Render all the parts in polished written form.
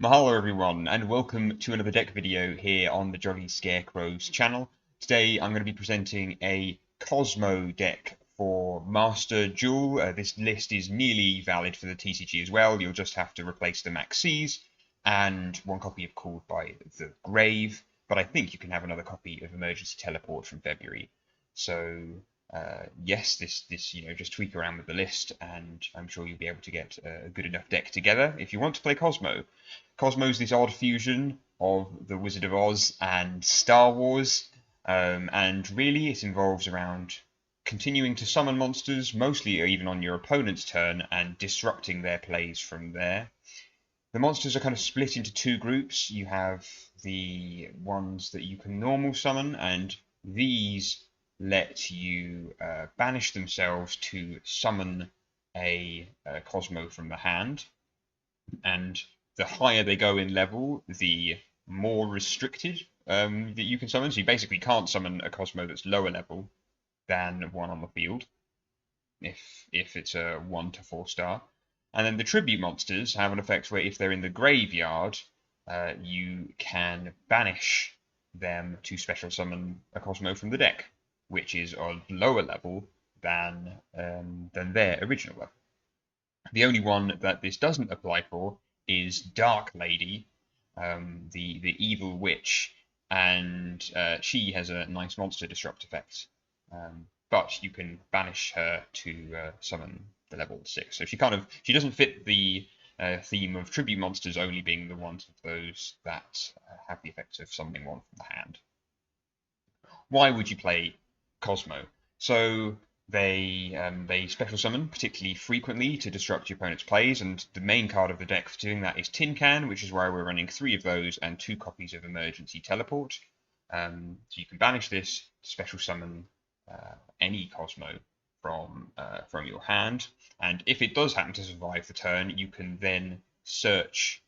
Mahalo everyone, and welcome to another deck video here on the Jolly Scarecrows channel. Today I'm going to be presenting a Kozmo deck for Master Duel. This list is nearly valid for the TCG as well. You'll just have to replace the Max Cs and one copy of Called by the Grave, but I think you can have another copy of Emergency Teleport from February. So yes, this just tweak around with the list, and I'm sure you'll be able to get a good enough deck together if you want to play Kozmo. Kozmo's this odd fusion of the Wizard of Oz and Star Wars, and really it involves around continuing to summon monsters, mostly even on your opponent's turn, and disrupting their plays from there. The monsters are kind of split into two groups. You have the ones that you can normal summon, and these let you banish themselves to summon a Kozmo from the hand. And the higher they go in level, the more restricted that you can summon. So you basically can't summon a Kozmo that's lower level than one on the field, if it's a 1 to 4 star. And then the tribute monsters have an effect where if they're in the graveyard, you can banish them to special summon a Kozmo from the deck, which is a lower level than their original level. The only one that this doesn't apply for is Dark Lady, the evil witch, and she has a nice monster disrupt effect. But you can banish her to summon the level 6. So she doesn't fit the theme of tribute monsters only being the ones of those that have the effect of summoning one from the hand. Why would you play Kozmo? So they special summon particularly frequently to disrupt your opponent's plays, and the main card of the deck for doing that is Tin Can, which is why we're running 3 of those and 2 copies of Emergency Teleport. So you can banish this to special summon any Kozmo from your hand, and if it does happen to survive the turn, you can then search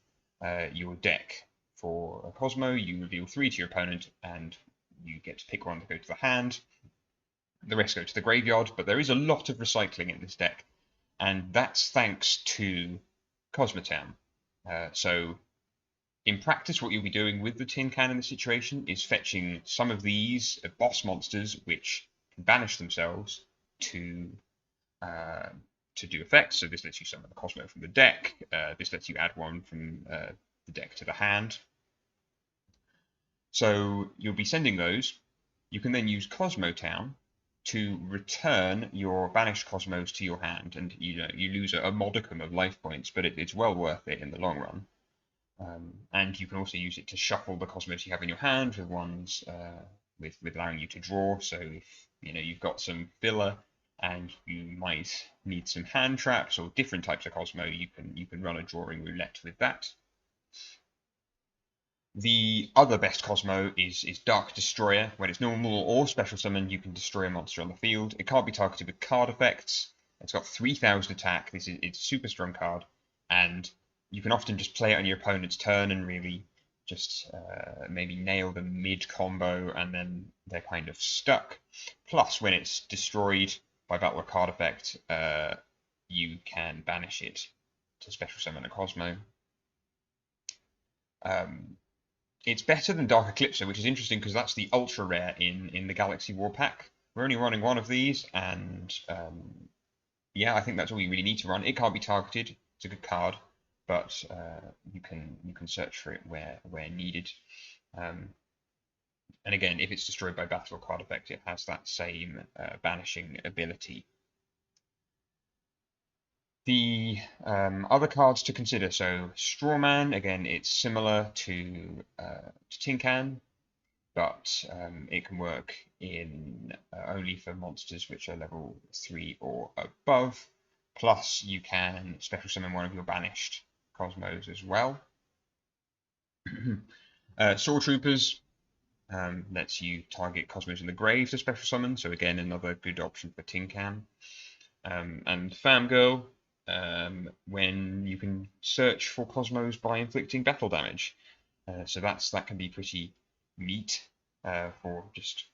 your deck for a Kozmo. You reveal 3 to your opponent, and you get to pick one to go to the hand. The rest go to the graveyard, but there is a lot of recycling in this deck, and that's thanks to Cosmotown. So in practice, what you'll be doing with the Tin Can in this situation is fetching some of these boss monsters, which can banish themselves to do effects. So this lets you summon a Cosmo from the deck. This lets you add one from the deck to the hand. So you'll be sending those. You can then use Cosmotown to return your banished Cosmos to your hand, and you lose a modicum of life points, but it's well worth it in the long run. And you can also use it to shuffle the Cosmos you have in your hand with ones with allowing you to draw. So if you've got some filler and you might need some hand traps or different types of Cosmo, you can run a drawing roulette with that. The other best Kozmo is Dark Destroyer. When it's normal or special summon, you can destroy a monster on the field. It can't be targeted with card effects. It's got 3,000 attack. It's a super strong card, and you can often just play it on your opponent's turn and really just maybe nail them mid combo, and then they're kind of stuck. Plus, when it's destroyed by battle or card effect, you can banish it to special summon a Kozmo. It's better than Dark Eclipser, which is interesting because that's the ultra rare in the Galaxy War pack. We're only running 1 of these, and yeah, I think that's all you really need to run. It can't be targeted. It's a good card, but you can search for it where needed. And again, if it's destroyed by battle or card effect, it has that same banishing ability. The other cards to consider, so Strawman, again, it's similar to Tin Can, but it can work in only for monsters which are level 3 or above. Plus, you can special summon one of your banished Cosmos as well. Sword Troopers lets you target Cosmos in the grave to special summon, so again, another good option for Tin Can. And Famgirl, when you can search for Cosmos by inflicting battle damage. So that can be pretty neat for just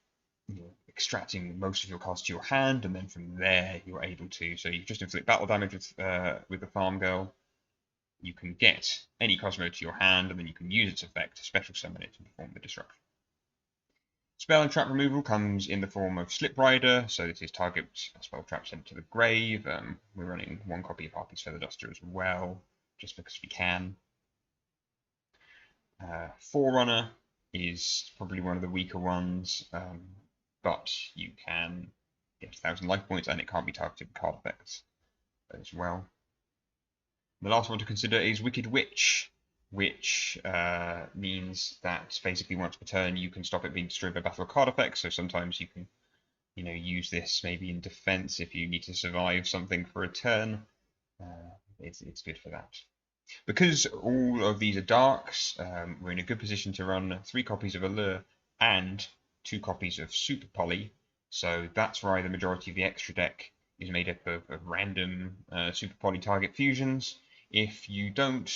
extracting most of your cards to your hand, and then from there you're able to, so you just inflict battle damage with the Farm Girl, you can get any Kozmo to your hand, and then you can use its effect to special summon it to perform the destruction. Spell and trap removal comes in the form of Slip Rider, so this is target spell trap sent to the grave. We're running 1 copy of Harpy's Feather Duster as well, just because we can. Forerunner is probably one of the weaker ones, but you can get 1,000 life points, and it can't be targeted with card effects as well. The last one to consider is Wicked Witch, which means that basically once per turn you can stop it being destroyed by battle or card effects. So sometimes you can, use this maybe in defense if you need to survive something for a turn. It's good for that. Because all of these are darks, we're in a good position to run 3 copies of Allure and 2 copies of Super Poly. So that's why the majority of the extra deck is made up of random Super Poly target fusions. If you don't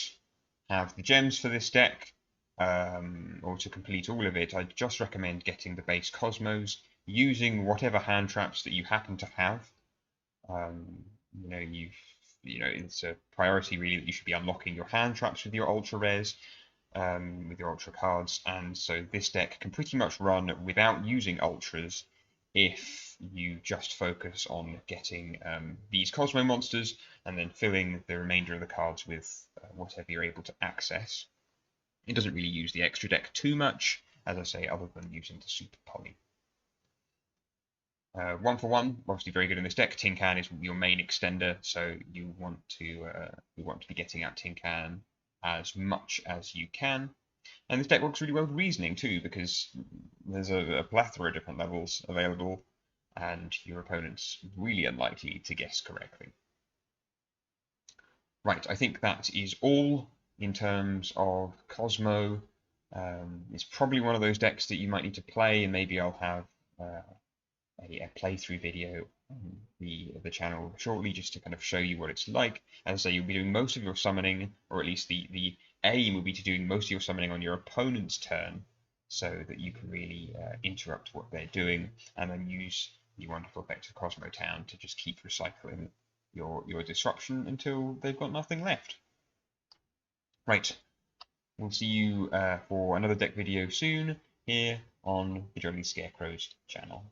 have the gems for this deck, or to complete all of it, I'd just recommend getting the base Kozmos, using whatever hand traps that you happen to have. It's a priority really that you should be unlocking your hand traps with your ultra rares, with your ultra cards, and so this deck can pretty much run without using ultras if you just focus on getting these Kozmo monsters and then filling the remainder of the cards with whatever you're able to access. It doesn't really use the extra deck too much, as I say, other than using the Super Poly. 1 for 1, obviously very good in this deck. Tin Can is your main extender, so you want to be getting out Tin Can as much as you can. And this deck works really well with Reasoning too, because there's a plethora of different levels available, and your opponent's really unlikely to guess correctly. Right, I think that is all in terms of Kozmo. It's probably one of those decks that you might need to play, and maybe I'll have a playthrough video on the channel shortly, just to kind of show you what it's like. As I say, you'll be doing most of your summoning, or at least the aim will be to doing most of your summoning on your opponent's turn, so that you can really interrupt what they're doing, and then use the wonderful effect of Kozmo Town to just keep recycling your disruption until they've got nothing left. Right, we'll see you for another deck video soon here on the Jolly Scarecrows channel.